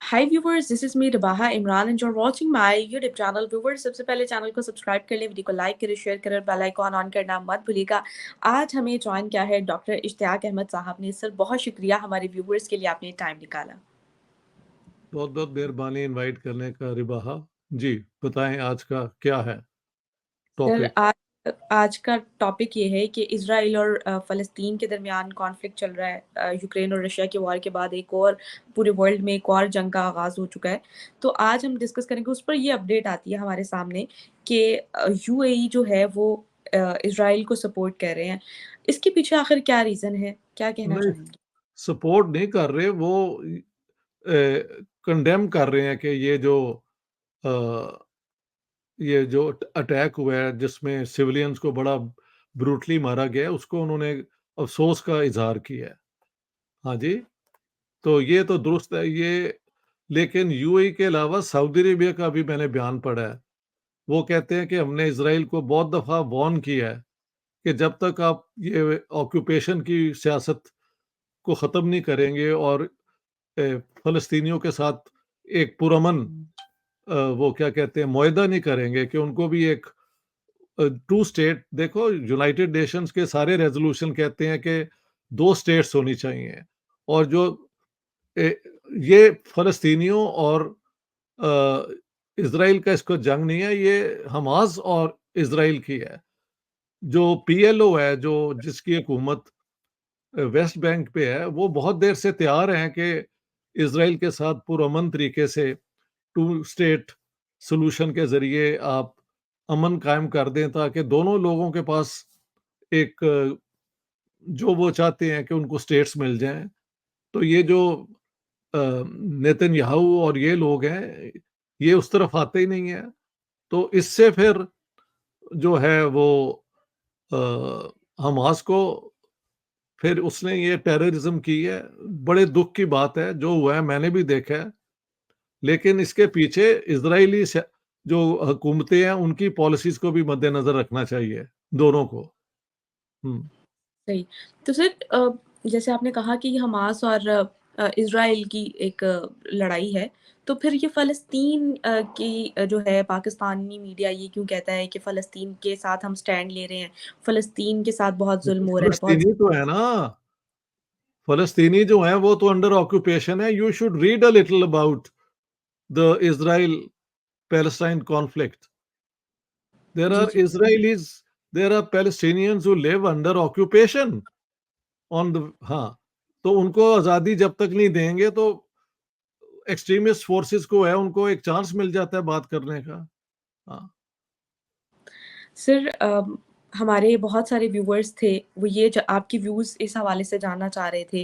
Hi viewers, this is me Rabaha Imran and you are watching my YouTube channel. Viewers, सबसे पहले channel को subscribe कर लें, वीडियो को लाइक करें, शेयर करें और बेल आइकॉन ऑन करना मत भूलिएगा। आज हमें ज्वाइन किया है डॉक्टर इश्तियाक अहमद साहब ने। सर, बहुत शुक्रिया हमारे व्यूवर्स के लिए आपने टाइम निकाला। बहुत बहुत मेहरबानी इनवाइट करने का रिबाहा जी। बताएं आज का क्या है सर, टॉपिक। आज का टॉपिक ये है कि इसराइल और फ़लस्तीन के दरमियान कॉन्फ्लिक्ट चल रहा है। यूक्रेन और रशिया के वॉर के बाद एक और पूरे वर्ल्ड में एक और जंग का आगाज़ हो चुका है। तो आज हम डिस्कस करेंगे, उस पर ये अपडेट आती है हमारे सामने कि यूएई जो है वो इसराइल को सपोर्ट कर रहे हैं। इसके पीछे आखिर क्या रीज़न है? क्या कहना नहीं, चाहेंगे? सपोर्ट नहीं कर रहे वो, कंडेम कर रहे हैं कि अ, ये जो अटैक हुआ है जिसमें सिविलियंस को बड़ा ब्रूटली मारा गया है, उसको उन्होंने अफसोस का इजहार किया है। हाँ जी, तो ये तो दुरुस्त है ये। लेकिन यूएई के अलावा सऊदी अरेबिया का भी मैंने बयान पढ़ा है। वो कहते हैं कि हमने इसराइल को बहुत दफ़ा वार्न किया है कि जब तक आप ये ऑक्यूपेशन की सियासत को ख़त्म नहीं करेंगे और फ़लस्तीनियों के साथ एक पुरअमन वो क्या कहते हैं मुआहदा नहीं करेंगे कि उनको भी एक टू स्टेट, देखो यूनाइटेड नेशंस के सारे रेज़ोल्यूशन कहते हैं कि 2 स्टेट्स होनी चाहिए। और जो ए, ये फ़लस्तीनियों और अ, इज़राइल का इसको जंग नहीं है, ये हमास और इज़राइल की है। जो पीएलओ है, जो जिसकी हुकूमत वेस्ट बैंक पे है, वो बहुत देर से तैयार हैं कि इज़राइल के साथ पुरअमन तरीके से टू स्टेट सॉल्यूशन के ज़रिए आप अमन कायम कर दें, ताकि दोनों लोगों के पास एक जो वो चाहते हैं कि उनको स्टेट्स मिल जाएँ। तो ये जो नेतन्याहू और ये लोग हैं, ये उस तरफ आते ही नहीं हैं। तो इससे फिर जो है वो अ, हमास को फिर उसने ये टेररिज्म की है। बड़े दुःख की बात है, जो हुआ है मैंने भी देखा है। लेकिन इसके पीछे इज़राइली स जो हुकूमतें हैं, उनकी पॉलिसीज़ को भी मद्देनज़र रखना चाहिए, दोनों को। हुँ। सही। तो सर, जैसे आपने कहा कि ये हमास और इज़राइल की एक लड़ाई है, तो फिर ये फ़लस्तीन की जो है पाकिस्तानी मीडिया ये क्यों कहता है कि फ़लस्तीन के साथ हम स्टैंड ले रहे हैं, फ़लस्तीन के साथ बहुत ज़ुल्म हो रहा है, बहुत। फ़लस्तीनी तो है ना, फ़लस्तीनी जो हैं वो तो अंडर ऑक्यूपेशन है। You should read a little about the Israel Palestine conflict. There जी, आर जी। Israelis, there are Palestinians who live under occupation on the हाँ, तो उनको आज़ादी जब तक नहीं देंगे तो एक्सट्रीमिस्ट फोर्सेस को है, उनको एक चांस मिल जाता है बात करने का। हाँ। सर, हमारे बहुत सारे व्यूअर्स थे, वो ये आपके व्यूज़ इस हवाले से जानना चाह रहे थे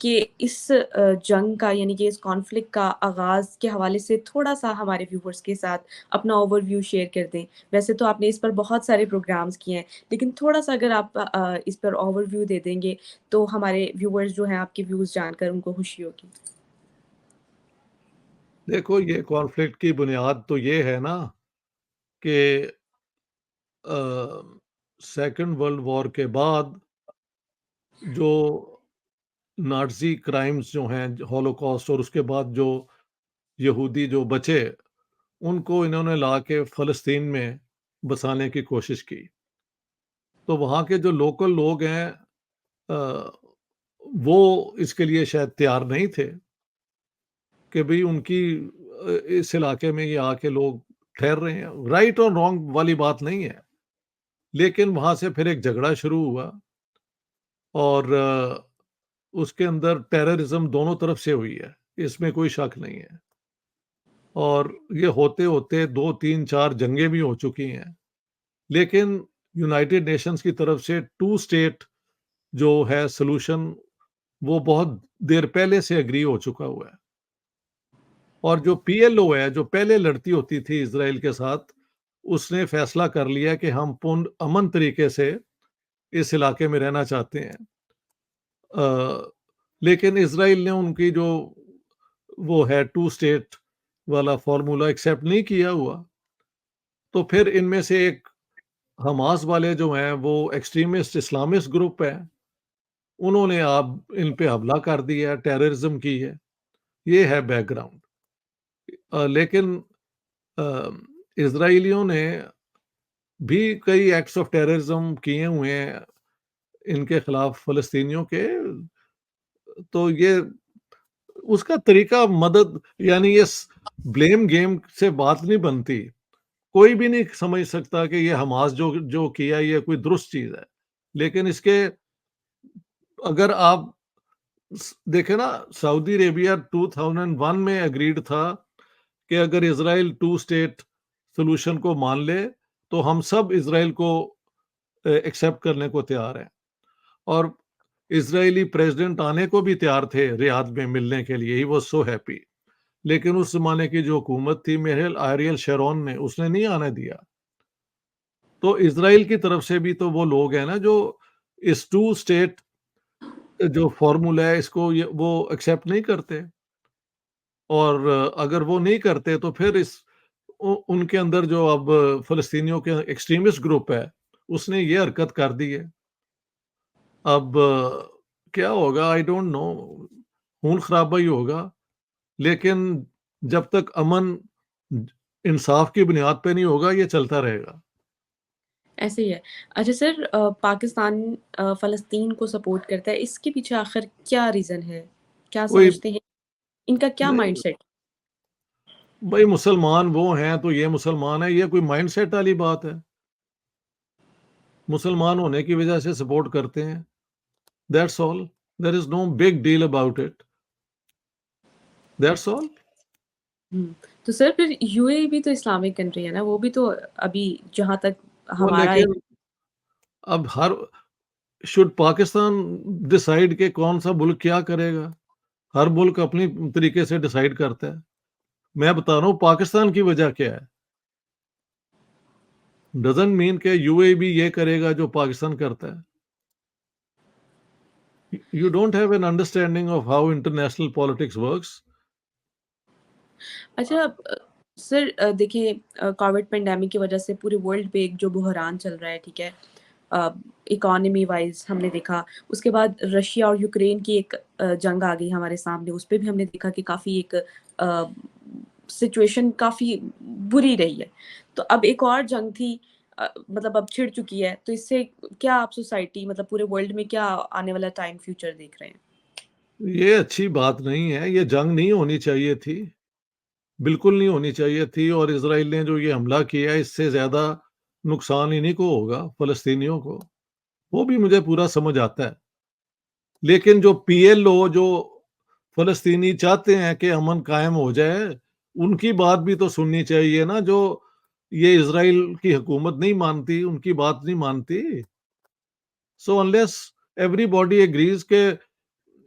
कि इस जंग का, यानी कि इस कॉन्फ्लिक्ट का आगाज़ के हवाले से थोड़ा-सा हमारे व्यूअर्स के साथ अपना ओवरव्यू शेयर कर दें। वैसे तो आपने इस पर बहुत सारे प्रोग्राम्स किए हैं, लेकिन थोड़ा-सा अगर आप इस पर ओवरव्यू दे देंगे, तो हमारे व्यूअर्स जो हैं आपके व्यूज़ जानकर उनको खुशी होगी। देखो, ये कॉन्फ्लिक्ट की बुनियाद तो ये है ना कि अ, सेकंड वर्ल्ड वॉर के बाद जो नाज़ी क्राइम्स जो हैं, हॉलोकॉस्ट, और उसके बाद जो यहूदी जो बचे, उनको इन्होंने ला के फ़लस्तीन में बसाने की कोशिश की। तो वहाँ के जो लोकल लोग हैं, अ, वो इसके लिए शायद तैयार नहीं थे कि भई उनकी इस इलाके में ये आके लोग ठहर रहे हैं। राइट और रॉन्ग वाली बात नहीं है, लेकिन वहाँ से फिर एक झगड़ा शुरू हुआ और उसके अंदर टेररिज़्म दोनों तरफ से हुई है, इसमें कोई शक नहीं है। और ये होते-होते 2, 3, 4 जंगें भी हो चुकी हैं। लेकिन यूनाइटेड नेशंस की तरफ से टू स्टेट जो है सॉल्यूशन, वो बहुत देर पहले से एग्री हो चुका हुआ है। और जो पीएलओ है, जो पहले लड़ती होती थी इज़राइल के साथ, उसने फैसला कर लिया कि हम पूर्ण अमन तरीके से इस इलाके में रहना चाहते हैं। लेकिन इज़राइल ने उनकी जो वो है टू स्टेट वाला फ़ॉर्मूला एक्सेप्ट नहीं किया हुआ। तो फिर इनमें से एक हमास वाले जो हैं, वो एक्सट्रीमिस्ट इस्लामिस्ट ग्रुप है, उन्होंने अब इन पे हमला कर दिया है, टेररिज़्म की है। ये है बैकग्राउंड। लेकिन अ, इज़राइलियों ने भी कई एक्ट्स ऑफ टेररिज्म किए हुए हैं इनके खिलाफ फ़लस्तीनियों के, तो ये उसका तरीका मदद यानी ये स ब्लेम गेम से बात नहीं बनती। कोई भी नहीं समझ सकता कि ये हमास जो जो किया ये कोई दुरुस्त चीज़ है। लेकिन इसके अगर आप देखें ना, सऊदी अरेबिया 2001 में एग्रीड था कि अगर इज़राइल टू स्टेट सॉल्यूशन को मान ले, तो हम सब इज़राइल को एक्सेप्ट करने को तैयार हैं। और इज़राइली प्रेसिडेंट आने को भी तैयार थे रियाद में मिलने के लिए, ही वाज़ सो हैप्पी। लेकिन उस ज़माने की जो हुकूमत थी मेहल आरियल शरोन ने, उसने नहीं आने दिया। तो इज़राइल की तरफ से भी तो वो लोग हैं ना जो इस टू स्टेट जो फ़ॉर्मूला है इसको ये वो एक्सेप्ट नहीं करते। और अगर वो नहीं करते तो फिर इस उनके अंदर जो अब फ़लस्तीनियों के एक्सट्रीमिस्ट ग्रुप है, उसने ये हरकत कर दी है। अब क्या होगा आई डोंट नो, खून-खराबा ही होगा, लेकिन जब तक अमन इंसाफ की बुनियाद पे नहीं होगा, ये चलता रहेगा। ऐसे ही है। अच्छा सर, पाकिस्तान फ़लस्तीन को सपोर्ट करता है, इसके पीछे आखिर क्या रीज़न है? क्या कोई समझते हैं? इनका क्या नहीं, माइंडसेट? भई मुसलमान वो हैं, तो ये मुसलमान है, ये कोई माइंडसेट वाली बात है। मुसलमान होने की वजह से सपोर्ट करते हैं, that's all. There is no big deal about it, that's all. हुँ। तो सर फिर यूएई भी तो इस्लामिक कंट्री है ना, वो भी तो अभी जहाँ तक वो हमारा एक लेकिन अब हर शुड पाकिस्तान डिसाइड कि कौन-सा मुल्क क्या करेगा? हर मुल्क अपनी तरीके से डिसाइड करता है। मैं बता रहा हूँ पाकिस्तान की वजह क्या है? डज़न्ट मीन कि यूएई भी ये करेगा जो पाकिस्तान करता है। You don't have an understanding of how international politics works. अच्छा सर, देखिए, कोविड पैंडेमिक की वजह से पूरे वर्ल्ड पे एक जो बहरान चल रहा है, ठीक है? अ, इकोनॉमी वाइज़ हमने देखा, उसके बाद रशिया और यूक्रेन की एक जंग आ गई हमारे सामने, उस पे भी हमने देखा कि काफ़ी एक सिचुएशन काफ़ी बुरी रही है। तो अब एक और जंग थी, मतलब अब छिड़ चुकी है, तो इससे क्या आप सोसाइटी मतलब पूरे वर्ल्ड में क्या आने वाला टाइम फ्यूचर देख रहे हैं? ये अच्छी बात नहीं है, ये जंग नहीं होनी चाहिए थी, बिल्कुल नहीं होनी चाहिए थी और इज़राइल ने जो ये हमला किया है इससे ज़्यादा नुकसान इन्हीं को होगा, फ़लस्तीनियों को। वो भी मुझे पूरा समझ आता है। लेकिन जो पीएलओ जो फ़लस्तीनी चाहते हैं कि अमन कायम हो जाए, उनकी बात भी तो सुननी चाहिए ना जो ये इज़राइल की हुकूमत नहीं मानती, उनकी बात नहीं मानती। सो अनलेस एवरीबॉडी एग्रीज़ के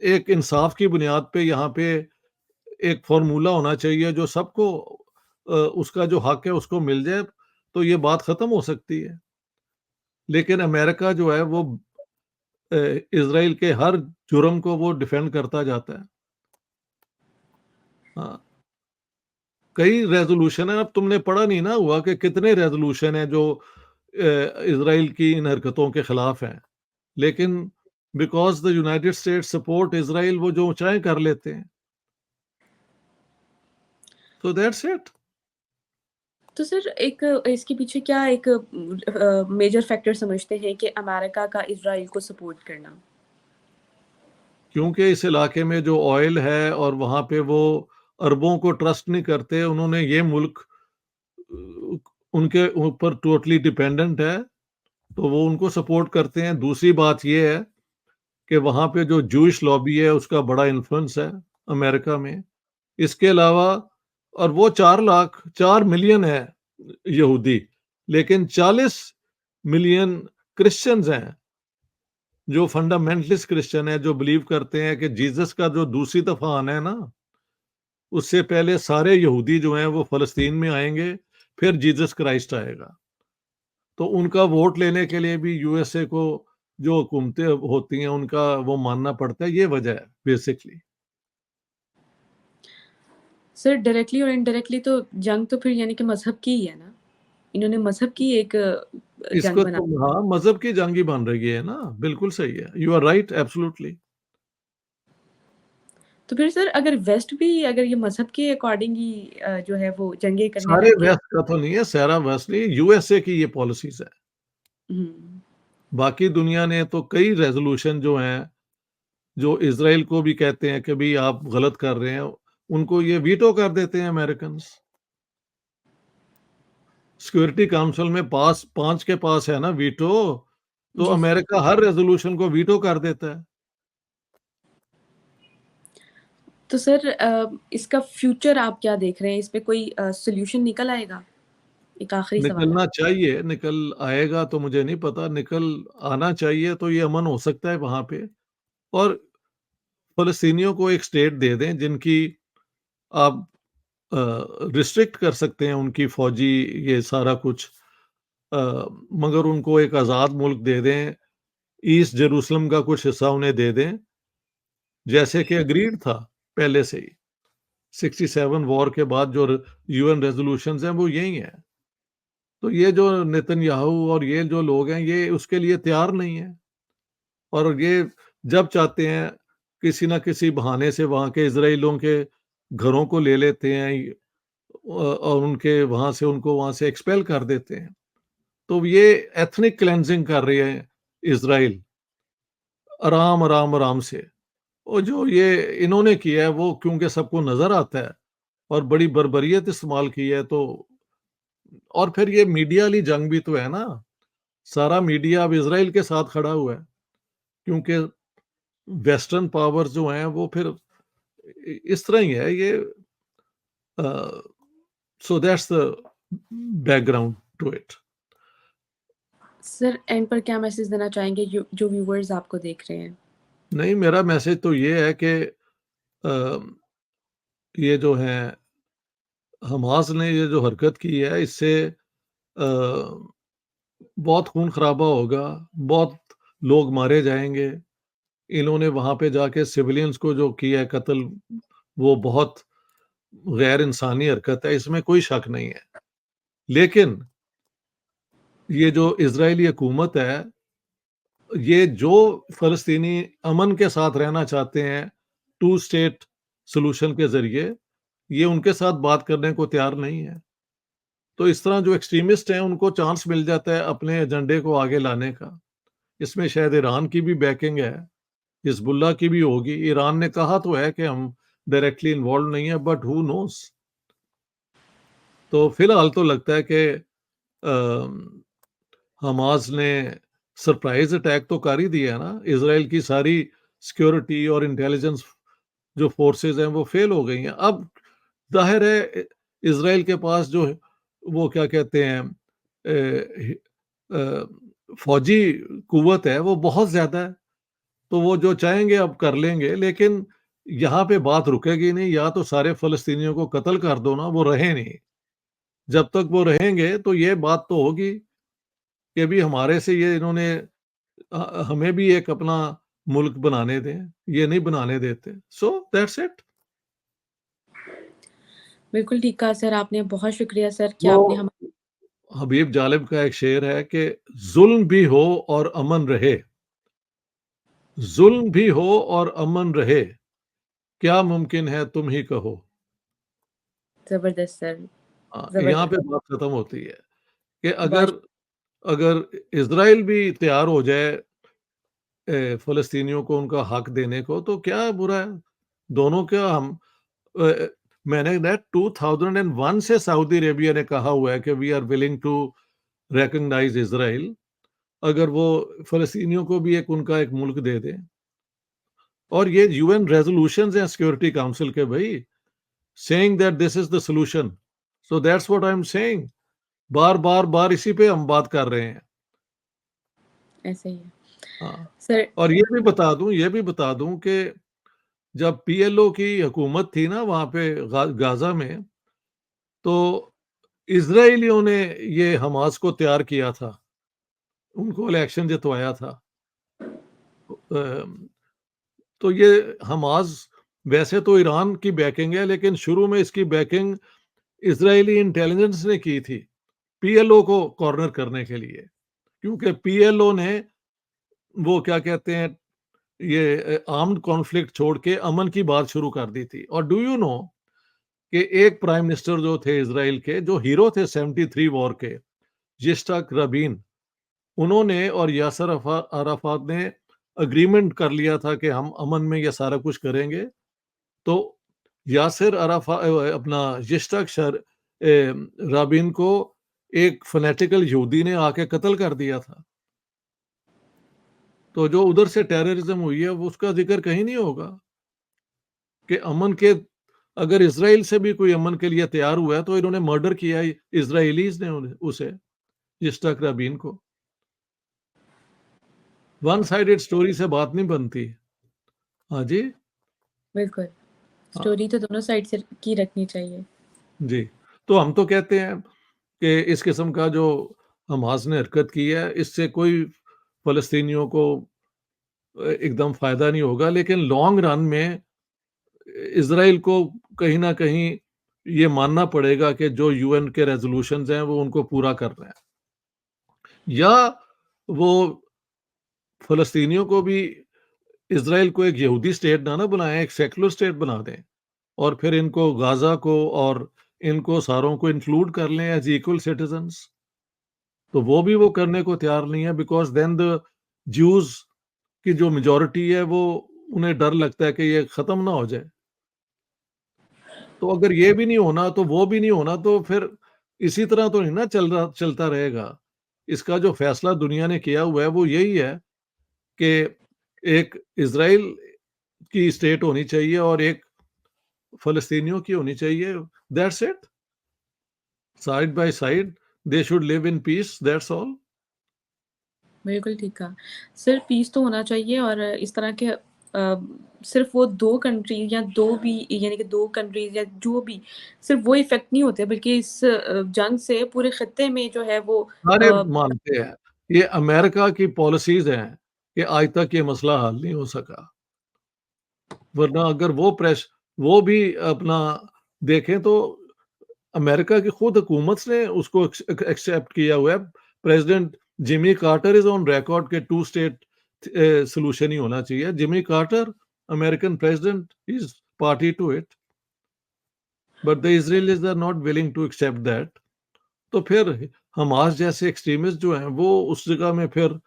एक इंसाफ की बुनियाद पे यहाँ पे एक फ़ॉर्मूला होना चाहिए जो सबको उसका जो हक है उसको मिल जाए, तो ये बात ख़त्म हो सकती है। लेकिन अमेरिका जो है वो इज़राइल के हर जुर्म को वो डिफेंड करता जाता है। हाँ, कई रेज़ोल्यूशन है, अब तुमने पढ़ा नहीं ना हुआ कि कितने रेज़ोल्यूशन हैं जो इज़राइल की इन हरकतों के खिलाफ हैं। लेकिन because the United states support Israel वो जो चाहें कर लेते हैं। So that's it. तो सर एक इसके पीछे क्या एक मेजर फैक्टर समझते हैं कि अमेरिका का इज़राइल को सपोर्ट करना? क्योंकि इस इलाके में जो ऑयल है और वहाँ पे वो अरबों को ट्रस्ट नहीं करते, उन्होंने ये मुल्क उनके ऊपर टोटली डिपेंडेंट है, तो वो उनको सपोर्ट करते हैं। दूसरी बात ये है कि वहाँ पे जो जूइश लॉबी है, उसका बड़ा इन्फ्लुएंस है अमेरिका में। इसके अलावा और वो 4 लाख 4 मिलियन है यहूदी, लेकिन 40 मिलियन क्रिश्चियंस हैं, जो फंडामेंटलिस्ट क्रिश्चियन है, जो बिलीव करते हैं कि जीसस का जो दूसरी दफ़ा आना है ना, उससे पहले सारे यहूदी जो हैं वो फ़लस्तीन में आएँगे, फिर जीसस क्राइस्ट आएगा। तो उनका वोट लेने के लिए भी यूएसए को जो हुकूमतें होती हैं, उनका वो मानना पड़ता है, ये वजह है बेसिकली। सर डायरेक्टली और इनडायरेक्टली तो जंग तो फिर यानी कि मज़हब की ही है ना? इन्होंने मज़हब की एक जंग इसको बना। तो हाँ, मज़हब की जंग ही बन रही है ना, बिल्कुल सही है। You are right absolutely. तो फिर सर अगर वेस्ट भी अगर ये मज़हब के अकॉर्डिंग ही जो है वो जंगें करने सारे लग गया। वेस्ट का तो नहीं है, सारा वेस्ट नहीं, यूएसए की ये पॉलिसीज़ है। हुँ, बाकी दुनिया ने तो कई रेज़ोल्यूशन जो हैं, जो इज़राइल को भी कहते हैं कि भई आप गलत कर रहे हैं, उनको ये वीटो कर देते हैं अमेरिकन्स। सिक्योरिटी काउंसिल में पास 5 के पास है ना वीटो, तो जी सर। अमेरिका हर रेज़ोल्यूशन को वीटो कर देता है। तो सर इसका फ्यूचर आप क्या देख रहे हैं? इस पे कोई सॉल्यूशन निकल आएगा? एक आखिरी सवाल निकलना आप। चाहिए, निकल आएगा तो मुझे नहीं पता, निकल आना चाहिए तो ये अमन हो सकता है वहाँ पे और फ़लस्तीनियों को एक स्टेट दे दें जिनकी आप रिस्ट्रिक्ट कर सकते हैं उनकी फ़ौजी ये सारा कुछ अ, मगर उनको एक आज़ाद मुल्क दे दें, ईस्ट जेरूसलम का कुछ हिस्सा उन्हें दे दें, जैसे कि एग्रीड था पहले से ही। 67 वॉर के बाद जो यूएन रेज़ोल्यूशंस हैं वो यही हैं। तो ये जो नेतन्याहू और ये जो लोग हैं ये उसके लिए तैयार नहीं हैं और ये जब चाहते हैं किसी न किसी बहाने से वहाँ के इज़राइलियों के घरों को ले लेते हैं और उनके वहाँ से उनको वहाँ से एक्सपेल कर देते हैं। तो ये एथनिक क्लेंजिंग कर रही है इज़राइल आराम, आराम, आराम से। और जो ये इन्होंने किया है वो क्योंकि सबको नज़र आता है और बड़ी बर्बरियत इस्तेमाल की है तो और फिर ये मीडिया वाली जंग भी तो है ना, सारा मीडिया अब इज़राइल के साथ खड़ा हुआ है क्योंकि वेस्टर्न पावर्स जो हैं वो फिर इस तरह ही है ये so that's the background to it. Sir and पर क्या मैसेज देना चाहेंगे जो व्यूअर्स आपको देख रहे हैं? नहीं मेरा मैसेज तो ये है कि अ, ये जो है हमास ने ये जो हरकत की है इससे बहुत खून खराबा होगा, बहुत लोग मारे जाएँगे। इन्होंने वहाँ पे जाके सिविलियंस को जो किया है कत्ल, वो बहुत गैर इंसानी हरकत है, इसमें कोई शक नहीं है। लेकिन ये जो इज़राइली हुकूमत है, ये जो फ़लस्तीनी अमन के साथ रहना चाहते हैं, टू स्टेट सॉल्यूशन के ज़रिए, ये उनके साथ बात करने को तैयार नहीं है। तो इस तरह जो एक्सट्रीमिस्ट हैं, उनको चांस मिल जाता है अपने एजेंडे को आगे लाने का। इसमें शायद ईरान की भी बैकिंग है, हिज़्बुल्लाह की भी होगी। ईरान ने कहा तो है कि हम डायरेक्टली इन्वॉल्व नहीं है, बट हू नोज़? तो फिलहाल तो लगता है कि हमास ने सरप्राइज़ अटैक तो कर ही दिया है ना, इज़राइल की सारी सिक्योरिटी और इंटेलिजेंस जो फ़ोर्सेज़ हैं, वो फ़ेल हो गई हैं। अब ज़ाहिर है इज़राइल के पास जो है, वो क्या कहते हैं फ़ौजी कुव्वत है, वो बहुत ज़्यादा है। तो वो जो चाहेंगे अब कर लेंगे, लेकिन यहाँ पे बात रुकेगी नहीं, या तो सारे फ़लस्तीनियों को कत्ल कर दो ना, वो रहें नहीं। जब तक वो रहेंगे, तो ये बात तो होगी कि अभी हमारे से ये इन्होंने हमें भी एक अपना मुल्क बनाने दें, ये नहीं बनाने देते। So that's it. बिल्कुल ठीक कहा सर आपने, बहुत शुक्रिया सर कि वो आपने हम हबीब जालिब का एक शेर है कि ज़ुल्म भी हो और अमन रहे, ज़ुल्म भी हो और अमन रहे, क्या मुमकिन है तुम ही कहो। ज़बरदस्त सर, यहाँ ज़बरदस्त। पे बात खत्म होती है कि बहुत अगर अगर इज़राइल भी तैयार हो जाए फ़लस्तीनियों को उनका हक देने को, तो क्या बुरा है? दोनों क्या हम अ, मैंने ना 2001 से सऊदी अरेबिया ने कहा हुआ है कि we are willing to recognize Israel, अगर वो फ़लस्तीनियों को भी एक उनका एक मुल्क दे दें। और ये यूएन रेज़ोल्यूशंस हैं सिक्योरिटी काउंसिल के भई, saying that this is the solution. So that's what I am saying. बार इसी पे हम बात कर रहे हैं। ऐसे ही है। हाँ, सर और ये भी बता दूँ कि जब पीएलओ की हुकूमत थी ना वहाँ पे गाज़ा में, तो इज़राइलियों ने ये हमास को तैयार किया था, उनको इलेक्शन जितवाया था। अ, तो ये हमास वैसे तो ईरान की बैकिंग है, लेकिन शुरू में इसकी बैकिंग इज़राइली इंटेलिजेंस ने की थी, पीएलओ को कॉर्नर करने के लिए। क्योंकि पीएलओ ने वो क्या कहते हैं ये आर्म्ड कॉन्फ्लिक्ट छोड़ के अमन की बात शुरू कर दी थी। और डू यू नो कि एक प्राइम मिनिस्टर जो थे इज़राइल के, जो हीरो थे 73 वॉर के, यिtzhak रबीन, उन्होंने और यासर अराफात ने एग्रीमेंट कर लिया था कि हम अमन में ये सारा कुछ करेंगे। तो यासिर अपना यिtzhak राबिन को एक फनेटिकल यहूदी ने आके कत्ल कर दिया था। तो जो उधर से टेररिज्म हुई है वो उसका जिक्र कहीं नहीं होगा कि अमन के, अगर इज़राइल से भी कोई अमन के लिए तैयार हुआ है तो इन्होंने मर्डर किया है इज़राइलीज़ ने उसे, यिtzhak राबिन को। वन साइडेड स्टोरी से बात नहीं बनती। हाँ जी। बिल्कुल, हाँ स्टोरी तो दोनों साइड से की रखनी चाहिए। जी। तो हम तो कहते हैं कि इस किस्म का जो हमास ने हरकत की है, इससे कोई फ़लस्तीनियों को एकदम फ़ायदा नहीं होगा, लेकिन लॉन्ग रन में इज़राइल को कहीं न कहीं ये मानना पड़ेगा कि जो यूएन के रेज़ोल्यूशंस हैं, वो उनको पूरा कर रहे हैं। या वो फ़लस्तीनियों को भी, इज़राइल को एक यहूदी स्टेट ना बनाएँ, एक सेक्युलर स्टेट बना दें और फिर इनको गाज़ा को और इनको सारों को इंक्लूड कर लें एज़ इक्वल सिटिज़न्स। तो वो भी वो करने को तैयार नहीं है, बिकॉज़ देन द ज्यूज़ की जो मेजॉरिटी है वो, उन्हें डर लगता है कि ये ख़त्म ना हो जाए। तो अगर ये भी नहीं होना तो वो भी नहीं होना, तो फिर इसी तरह तो नहीं ना चलता रहेगा। इसका जो फ़ैसला दुनिया ने किया हुआ है वो यही है कि एक इज़राइल की स्टेट होनी चाहिए और एक फ़लस्तीनियों की होनी चाहिए। That's it. Side by side they should live in peace, that's all. बिल्कुल ठीक कहा। सिर्फ़ पीस तो होना चाहिए और इस तरह के सिर्फ़ वो 2 कंट्री या 2 भी यानी कि 2 कंट्रीज़ या जो भी सिर्फ़ वो इफ़ेक्ट नहीं होते बल्कि इस जंग से पूरे खित्ते में जो है वो सारे अ, मानते हैं। ये अमेरिका की पॉलिसीज़ हैं कि आज तक ये मसला हल नहीं हो सका। वरना अगर वो भी अपना देखें तो अमेरिका की खुद हुकूमत ने उसको एक्सेप्ट किया हुआ है। President Jimmy Carter is on record के टू स्टेट सॉल्यूशन ही होना चाहिए। Jimmy Carter, American president, is party to it, but the Israelis are not willing to accept that. तो फिर हमास जैसे एक्सट्रीमिस्ट जो हैं वो उस जगह में फिर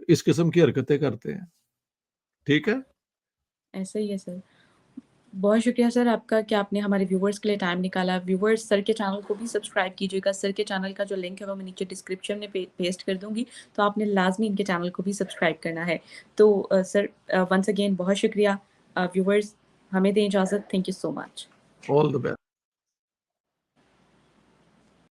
इस किस्म की हरकतें करते हैं। ठीक है? ऐसा ही है सर। बहुत शुक्रिया सर आपका कि आपने हमारे व्यूअर्स के लिए टाइम निकाला। व्यूअर्स सर के चैनल को भी सब्सक्राइब कीजिएगा। सर के चैनल का जो लिंक है वो मैं नीचे डिस्क्रिप्शन में पेस्ट कर दूँगी, तो आपने लाज़मी इनके चैनल को भी सब्सक्राइब करना है। तो सर वन्स अगेन बहुत शुक्रिया। व्यूअर्स हमें दें इजाज़त। Thank you so much. All the best.